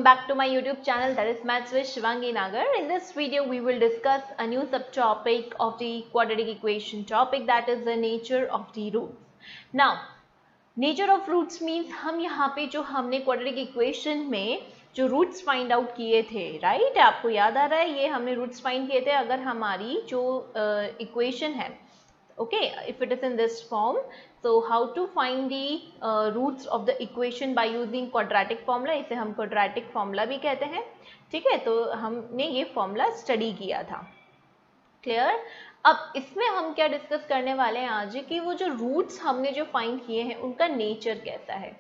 back to my YouTube channel, that is Maths with Shivangi Nagar. In this video, we will discuss a new subtopic of the quadratic equation topic, that is the nature of the roots. Now, nature of roots means हम यहाँ पे जो हमने quadratic equation में जो roots find out किए थे, right? आपको याद आ रहा है ये हमने roots find किए थे अगर हमारी जो equation है, okay, if it is in this form. So how to find the roots of the equation by using quadratic formula, इसे हम quadratic formula भी कहते हैं, ठीक है. तो हमने ये formula study किया था, clear. अब इसमें हम क्या डिस्कस करने वाले हैं आज कि वो जो रूट्स हमने जो फाइंड किए हैं उनका नेचर कैसा है,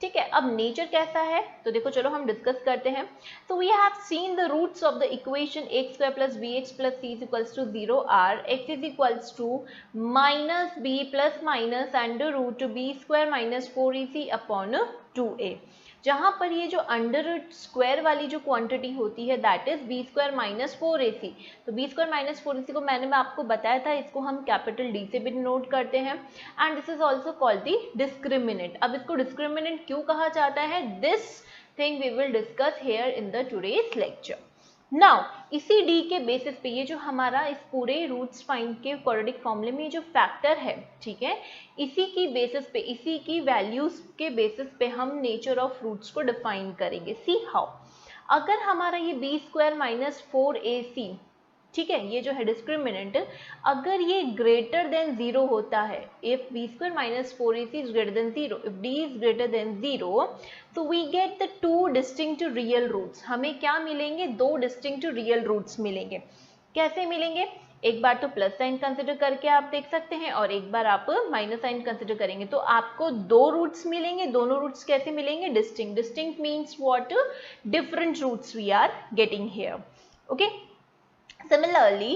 ठीक है. अब नेचर कैसा है तो देखो चलो हम डिस्कस करते हैं. तो we have seen the roots of the equation x square plus B X plus C is equals to 0 or x is equals to minus B plus minus under root B square minus 4ac upon 2a, जहां पर ये जो under root square वाली जो quantity होती है that is B square minus 4ac. तो B square minus 4ac को मैंने आपको बताया था, इसको हम कैपिटल डी से भी नोट करते हैं and this is also called the discriminant. अब इसको डिस्क्रिमिनेंट क्यों कहा जाता है, this thing we will discuss here in the today's lecture. Now इसी डी के बेसिस पे ये जो हमारा इस पूरे रूट्स फाइंड के क्वाड्रेटिक फॉर्मूले में जो फैक्टर है, ठीक है, इसी की बेसिस पे, इसी की वैल्यूज के बेसिस पे हम नेचर ऑफ रूट्स को डिफाइन करेंगे. सी हाउ, अगर हमारा ये बी स्क्वायर माइनस 4ac, ठीक है, ये जो है डिस्क्रिमिनेंट, अगर ये ग्रेटर देन 0 होता है, if B square minus 4ac is greater than 0, if D is greater than 0, तो we get the two distinct real roots. हमें क्या मिलेंगे, दो डिस्टिंक्ट रियल रूट्स मिलेंगे. कैसे मिलेंगे, एक बार तो प्लस साइन कंसिडर करके आप देख सकते हैं और एक बार आप माइनस साइन कंसिडर करेंगे तो आपको दो रूट्स मिलेंगे. दोनों रूट्स कैसे मिलेंगे, distinct. Distinct means what, different roots we are getting here, okay. Similarly,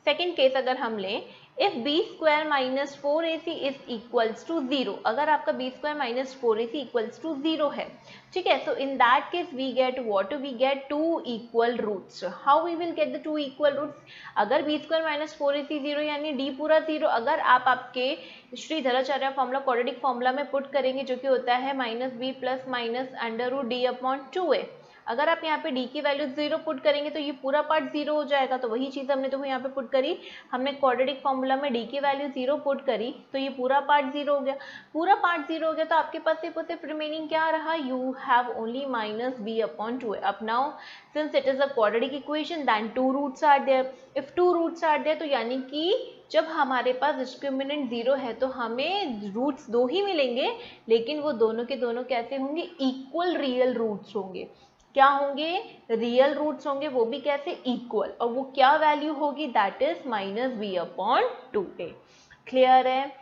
second case अगर हम लें, if B square minus 4ac is equals to 0, अगर आपका B square minus 4ac equals to 0 है, ठीक है, so in that case we get what, we get two equal roots. How we will get the two equal roots, अगर B square minus 4ac 0 यानी D पूरा 0, अगर आप आपके Shridharacharya formula quadratic formula में पुट करेंगे जो कि होता है minus B plus minus under root D upon 2a, अगर आप यहाँ पे d की वैल्यू 0 पुट करेंगे तो ये पूरा पार्ट 0 हो जाएगा. तो वही चीज हमने तो यहाँ पे पुट करी, हमने क्वाड्रेटिक फॉर्मूला में d की वैल्यू 0 पुट करी तो ये पूरा पार्ट 0 हो गया. पूरा पार्ट 0 हो गया तो आपके पास सिर्फ रिमेनिंग क्या रहा, you have only minus B upon 2a. अब now since it is a quadratic equation then two roots are there. If two roots are there तो यानी कि जब हमारे पास डिस्क्रिमिनेंट 0 है तो हमें रूट्स दो ही मिलेंगे, लेकिन वो दोनों के दोनों कैसे होंगे, इक्वल रियल रूट्स होंगे. क्या होंगे, रियल रूट्स होंगे, वो भी कैसे, इक्वल. और वो क्या वैल्यू होगी, that is minus B upon 2a. Clear है.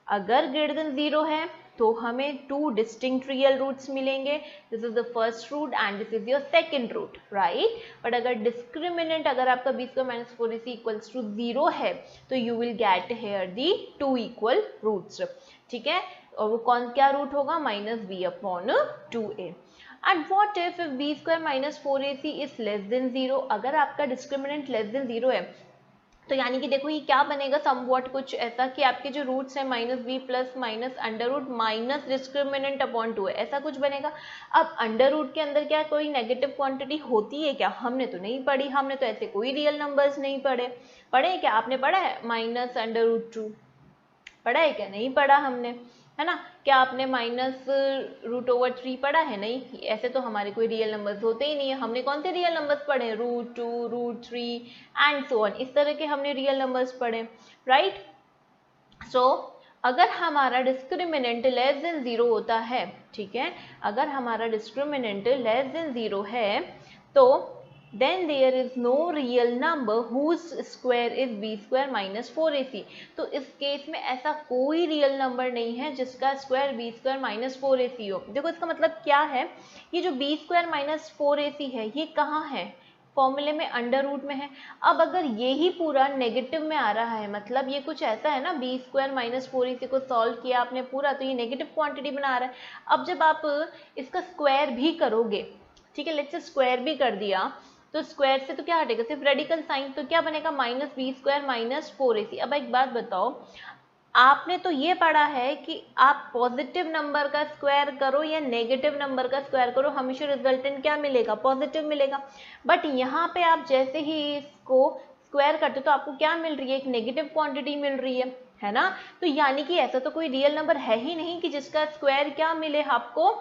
अगर ग्रेटर देन 0 है तो हमें टू डिस्टिंक्ट रियल रूट्स मिलेंगे. This is the first root and this is your second root, right. But अगर डिस्क्रिमिनेंट, अगर आपका B square minus 4ac equals to 0 है तो you will get here the two equal roots, ठीक है. और वो कौन क्या रूट होगा, minus B upon 2a. And what if b square minus 4ac is less than 0, अगर आपका डिस्क्रिमिनेंट लेस देन 0 है तो यानी कि देखो ये क्या बनेगा, समवॉट कुछ ऐसा कि आपके जो रूट्स है minus B plus minus under root minus discriminant upon 2 है, ऐसा कुछ बनेगा. अब अंडर रूट के अंदर क्या कोई नेगेटिव क्वांटिटी होती है क्या, हमने तो नहीं पढ़ी, हमने तो ऐसे कोई रियल नंबर्स नहीं पढ़े क्या, आपने पढ़ा है माइनस अंडर रूट 2, पढ़ा है क्या, नहीं पढ़ा हमने, है ना. क्या आपने माइनस रूट ओवर 3 पढ़ा है, नहीं. ऐसे तो हमारे कोई रियल नंबर्स होते ही नहीं है. हमने कौन से रियल नंबर्स पढ़े, root 2, root 3 and so on, इस तरह के हमने रियल नंबर्स पढ़े, राइट. सो अगर हमारा डिस्क्रिमिनेंट लेस देन 0 होता है, ठीक है, अगर हमारा डिस्क्रिमिनेंट लेस देन 0 है तो then there is no real number whose square is b square minus 4ac. तो इस केस में ऐसा कोई रियल नंबर नहीं है जिसका square b square minus 4ac हो. देखो इसका मतलब क्या है, ये जो b square minus 4ac है ये कहाँ है, फॉर्मूले में अंडर रूट में है. अब अगर ये ही पूरा नेगेटिव में आ रहा है, मतलब ये कुछ ऐसा है ना, बी स्क्वायर माइनस 4ac को सॉल्व किया आपने पूरा तो ये नेगेटिव क्वांटिटी बना रहा है. अब जब आप इसका स्क्वायर भी करोगे, ठीक है, लेट्स से स्क्वायर भी कर दिया तो स्क्वायर से तो क्या हटेगा, सिर्फ रेडिकल साइन, तो क्या बनेगा, minus B square minus 4ac. अब एक बात बताओ, आपने तो ये पढ़ा है कि आप पॉजिटिव नंबर का स्क्वायर करो या नेगेटिव नंबर का स्क्वायर करो, हमेशा रिजल्टेंट क्या मिलेगा, पॉजिटिव मिलेगा। बट यहाँ पे आप जैसे ही इसको स्क्वायर करते हो तो आपको क्या मिल रही है, एक नेगेटिव क्वांटिटी मिल रही है ना। तो यानी कि ऐसा तो कोई रियल नंबर है ही नहीं कि जिसका स्क्वायर क्या मिले आपको,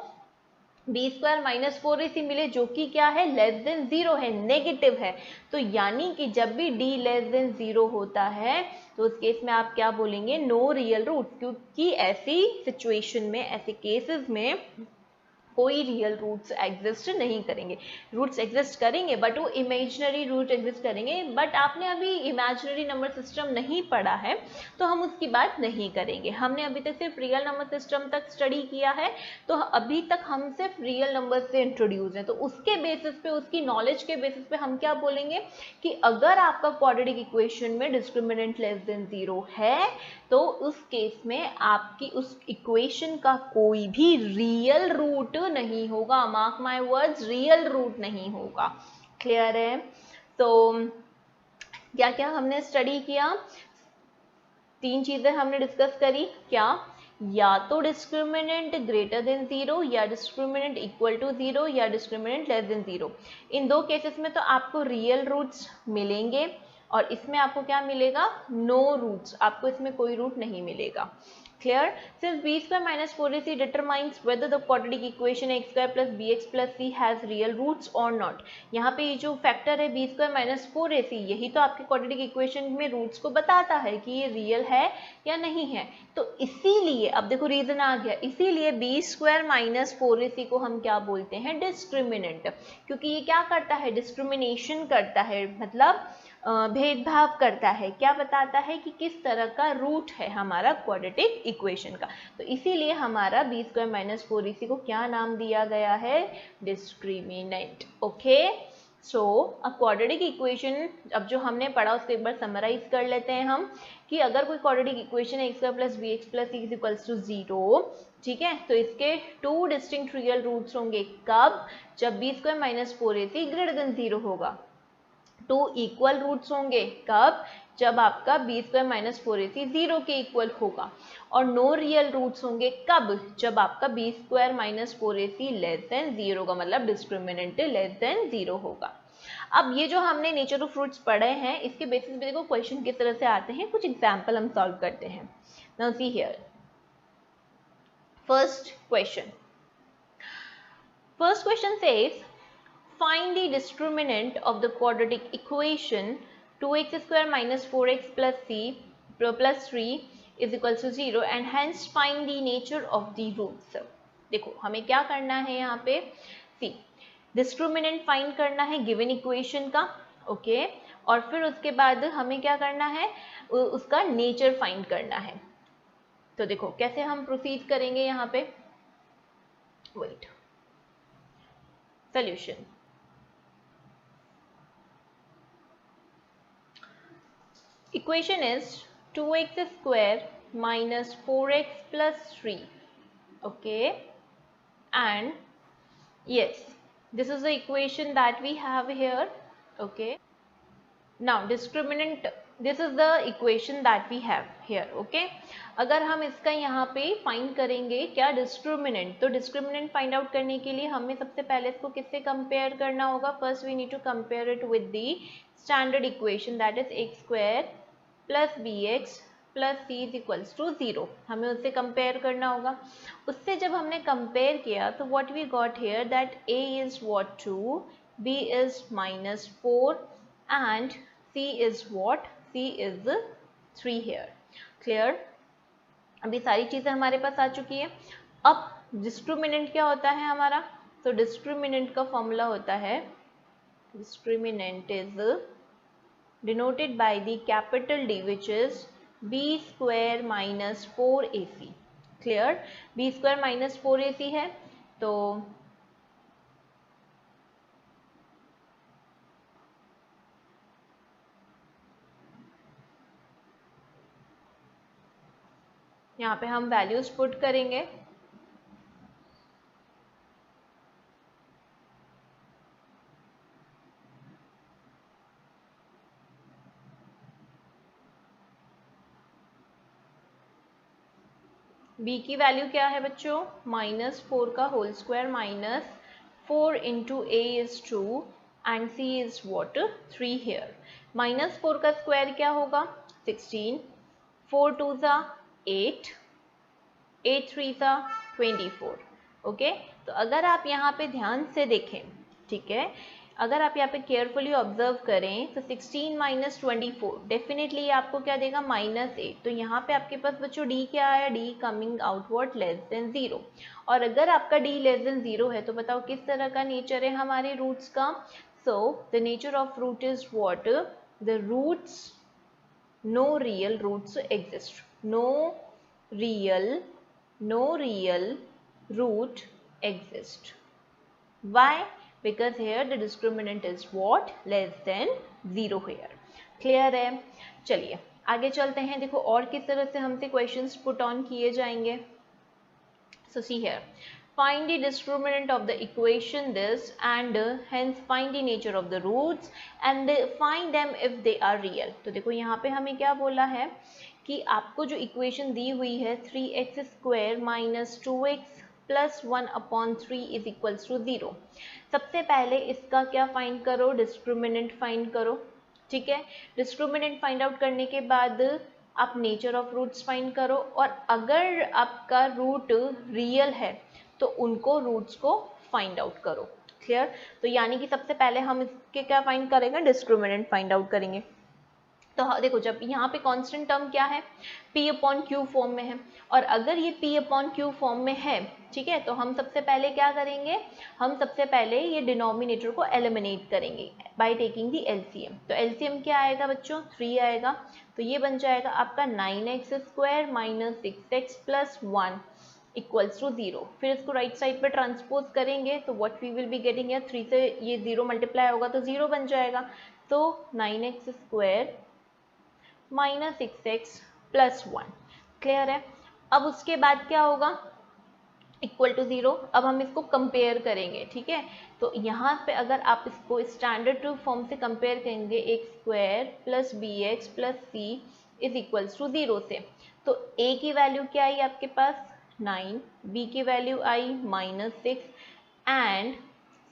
बी स्क्वायर माइनस 4ac मिले, जो कि क्या है, लेस देन जीरो है, नेगेटिव है। तो यानी कि जब भी d लेस देन जीरो होता है तो उस केस में आप क्या बोलेंगे, नो रियल रूट, क्योंकि ऐसी सिचुएशन में, ऐसे केसेस में कोई रियल रूट्स एग्जिस्ट नहीं करेंगे। रूट्स एग्जिस्ट करेंगे बट वो इमेजिनरी रूट एग्जिस्ट करेंगे। बट आपने अभी इमेजिनरी नंबर सिस्टम नहीं पढ़ा है तो हम उसकी बात नहीं करेंगे। हमने अभी तक सिर्फ रियल नंबर सिस्टम तक स्टडी किया है, तो अभी तक हम सिर्फ रियल नंबर से इंट्रोड्यूस हैं। तो उसके बेसिस पे, उसकी नॉलेज के बेसिस पे हम क्या बोलेंगे कि अगर आपका क्वाड्रेटिक इक्वेशन में डिस्क्रिमिनेंट लेस देन जीरो है तो उस केस में आपकी उस इक्वेशन का कोई भी रियल रूट नहीं होगा। Mark my words, real root नहीं होगा। क्लियर है। तो क्या क्या हमने स्टडी किया, तीन चीजें हमने डिस्कस करी। क्या, या तो डिस्क्रिमिनेंट ग्रेटर देन जीरो, या डिस्क्रिमिनेंट इक्वल टू जीरो, या डिस्क्रिमिनेंट लेस देन जीरो। इन दो केसेस में तो आपको रियल रूट्स मिलेंगे और इसमें आपको क्या मिलेगा, नो रूट्स, आपको इसमें कोई रूट नहीं मिलेगा। Clear. Since B square minus 4ac determines whether the quadratic equation X square plus B X plus C has real roots और नॉट। यहाँ पे ये जो फैक्टर है बी स्क्वायर माइनस 4ac, यही तो आपके क्वाड्रेटिक इक्वेशन में रूट्स को बताता है कि ये रियल है या नहीं है। तो इसीलिए अब देखो रीजन आ गया, इसीलिए बी स्क्वायर माइनस 4ac को हम क्या बोलते हैं, डिस्क्रिमिनेंट, क्योंकि ये क्या करता है, डिस्क्रिमिनेशन करता है, मतलब भेदभाव करता है, क्या बताता है कि किस तरह का रूट है हमारा क्वाड्रेटिक इक्वेशन का। तो इसीलिए हमारा बी स्क्वायर माइनस 4ac को क्या नाम दिया गया है, डिस्क्रिमिनेंट। ओके। सो अ क्वाड्रेटिक इक्वेशन, अब जो हमने पढ़ा उसको एक बार समराइज कर लेते हैं हम, कि अगर कोई क्वाड्रेटिक इक्वेशन है X square plus B X plus C is equals to zero, ठीक है, तो इसके टू डिस्टिंक्ट रियल रूट्स होंगे। कब, जब B square minus 4ac greater than zero होगा। टू इक्वल रूट्स होंगे, कब, जब आपका B square minus 4ac zero के इक्वल होगा। और नो रियल रूट्स होंगे कब, जब आपका B square minus 4ac less than zero का, मतलब डिस्क्रिमिनेंट लेस देन जीरो होगा। अब ये जो हमने नेचर ऑफ फ्रूट्स पढ़े हैं, इसके बेसिस पे देखो क्वेश्चन किस तरह से आते हैं, कुछ एग्जाम्पल हम सॉल्व करते हैं। Now see here, first question says find the discriminant of the quadratic equation 2x square minus 4x plus c plus 3 is equals to 0 and hence find the nature of the roots। देखो हमें क्या करना है यहाँ पे, c discriminant find करना है given equation का, ओके, और फिर उसके बाद हमें क्या करना है, उसका नेचर फाइंड करना है। तो देखो कैसे हम प्रोसीड करेंगे यहाँ पे, wait, solution. Equation is 2x square minus 4x plus 3, okay, and yes, this is the equation that we have here, okay. Now discriminant, this is the equation that we have here, okay. अगर हम इसका यहाँ पे find करेंगे क्या, discriminant, तो discriminant find out करने के लिए हमें सबसे पहले इसको किससे कंपेयर करना होगा, first we need to compare it with the standard equation that is X square plus B X plus C is equals to zero, हमें उससे कंपेयर करना होगा। उससे जब हमने कंपेयर किया तो what we got here that a is what 2, b is minus 4 and c is what, c is 3 here. Clear. अभी सारी चीजें हमारे पास आ चुकी है। अब डिस्क्रिमिनेंट क्या होता है हमारा, तो डिस्क्रिमिनेंट का फॉर्मूला होता है, discriminant is denoted by the capital D, which is b square minus 4ac। clear, b square minus 4ac है, तो यहाँ पे हम वैल्यूज पुट करेंगे। b की वैल्यू क्या है बच्चों, -4 का whole square minus 4 into a is 2 and c is what 3 here. -4 का स्क्वायर क्या होगा 16, 4 2 ज़ा 8, 8 3 ज़ा 24। ओके, तो अगर आप यहाँ पे ध्यान से देखें, ठीक है, अगर आप यहाँ पे केयरफुली ऑब्जर्व करें तो 16 माइनस 24 डेफिनेटली आपको क्या देगा -8। तो यहाँ पे आपके पास बच्चों d क्या आया, d coming outward less than 0। और अगर आपका d लेस देन 0 है तो बताओ किस तरह का नेचर है हमारे रूट्स का। So the nature of root is what, the roots, no real roots exist, no real root exist. Why? Because here the discriminant is what, less than 0 here. Clear है? चलिए आगे चलते हैं। देखो और किस तरह से हमसे क्वेश्चंस पुट ऑन किए जाएंगे। So see here, find the discriminant of the equation this and hence find the nature of the roots and find them if they are real। तो देखो यहाँ पे हमें क्या बोला है कि आपको जो इक्वेशन दी हुई है 3x² minus 2x plus 1/3 is equals to 0। सबसे पहले इसका क्या फाइंड करो, डिस्क्रिमिनेंट फाइंड करो। ठीक है, डिस्क्रिमिनेंट फाइंड आउट करने के बाद आप नेचर ऑफ रूट्स फाइंड करो और अगर आपका रूट रियल है तो उनको रूट्स को फाइंड आउट करो। क्लियर? तो यानी कि सबसे पहले हम इसके क्या फाइंड करेंगे, डिस्क्रिमिनेंट फाइंड आउट करेंगे। तो देखो जब यहाँ पे कांस्टेंट टर्म क्या है, p/q फॉर्म में है और अगर ये p/q फॉर्म में है, ठीक है, तो हम सबसे पहले क्या करेंगे, हम सबसे पहले ये डिनोमिनेटर को एलिमिनेट करेंगे बाय टेकिंग दी एलसीएम। तो एलसीएम क्या आएगा बच्चों, 3 आएगा। तो ये बन जाएगा आपका 9x² minus 6x plus 1 equals to 0। फिर इसको राइट साइड पे ट्रांसपोज करेंगे तो what we will be getting है, 3 से ये 0 मल्टीप्लाई होगा तो 0 बन जाएगा। तो 9x² minus 6x plus 1। Clear है? अब उसके बाद क्या होगा, इक्वल टू 0। अब हम इसको कंपेयर करेंगे। ठीक है, तो यहाँ पे अगर आप इसको स्टैंडर्ड फॉर्म से कंपेयर करेंगे, x² plus bx plus c is equals to 0 से, तो a की वैल्यू क्या आई आपके पास 9, b की वैल्यू आई -6 एंड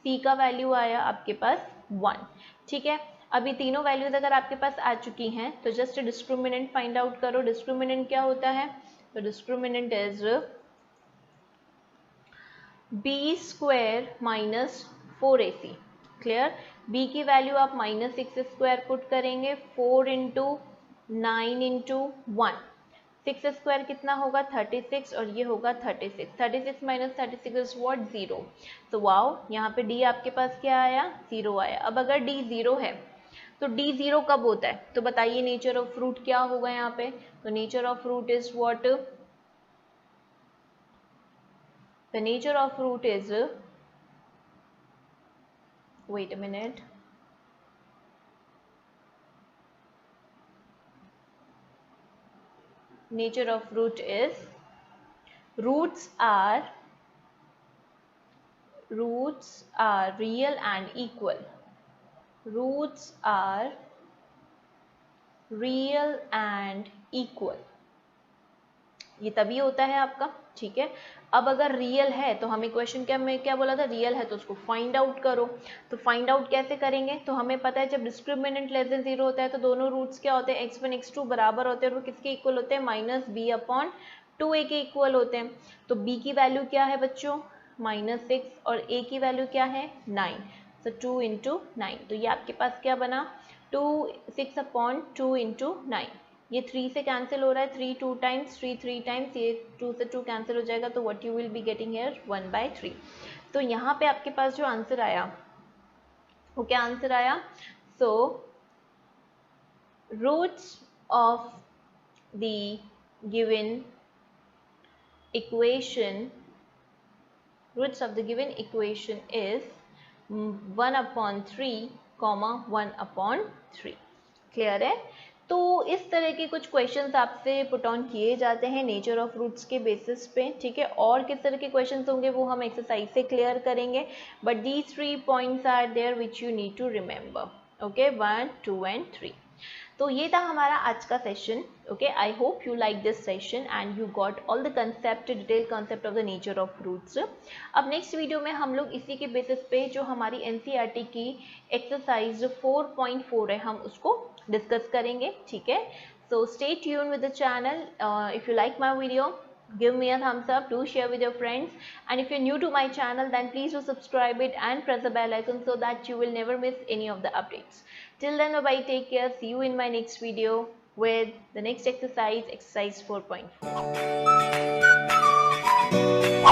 c का वैल्यू आया आपके पास 1। ठीक है, अभी तीनों वैल्यूज अगर आपके पास आ चुकी हैं तो जस्ट डिस्क्रिमिनेंट फाइंड आउट करो। डिस्क्रिमिनेंट क्या होता है, तो discriminant is b² minus 4ac। Clear? b की वैल्यू आप -6² पुट करेंगे, 4 इंटू 9 इंटू 1, 6² कितना होगा 36 और ये होगा 36, 36 माइनस 36 इज व्हाट 0। तो वाओ, यहाँ पे d आपके पास क्या आया, 0 आया। अब अगर d 0 है तो d 0 कब होता है, तो बताइए नेचर ऑफ फ्रूट क्या होगा यहाँ पे, तो nature of fruit is what, the nature of fruit is, wait a minute, nature of fruit is roots are real and equal, roots are real and equal, ये तभी होता है आपका। ठीक है, अब अगर रियल है तो हमें क्वेश्चन क्या में क्या बोला था, रियल है तो उसको फाइंड आउट करो। तो फाइंड आउट कैसे करेंगे, तो हमें पता है जब डिस्क्रिमिनेंट लेस देन 0 होता है तो दोनों रूट्स क्या होते हैं, x1 x2 बराबर होते हैं और वो किसके इक्वल होते हैं, -b/2a के इक्वल होते हैं। तो b की वैल्यू क्या है बच्चों, -6 और a की वैल्यू क्या है 9, तो 2 इंटू 9। तो ये आपके पास क्या बना, 6/2 इंटू 9। ये 3 से कैंसिल हो रहा है, 3 2 टाइम्स, 3 3 टाइम्स, ये 2 से 2 कैंसिल हो जाएगा, तो what you will be getting here 1/3। तो यहाँ पे आपके पास जो आंसर आया वो क्या आंसर आया, so roots of the given equation, roots of the given equation is 1/3, 1/3। Clear है? तो इस तरह के कुछ क्वेश्चंस आपसे पुट ऑन किए जाते हैं नेचर ऑफ रूट्स के बेसिस पे। ठीक है, और किस तरह के क्वेश्चंस होंगे वो हम एक्सरसाइज से क्लियर करेंगे, but these 3 points are there which you need to remember. Okay, 1 2 and 3। तो ये था हमारा आज का session. Okay, I hope you like this session and you got all the concept, detail concept of the nature of fruits. अब next video में हम लोग इसी के बेसिस पे जो हमारी एनसीईआरटी की एक्सरसाइज 4.4 है हम उसको डिस्कस करेंगे. ठीक है, so stay tuned with the channel. If you like my video, give me a thumbs up, do share with your friends, and if you're new to my channel, then please do subscribe it and press the bell icon so that you will never miss any of the updates. Till then, bye bye, take care, see you in my next video with the next exercise 4.4.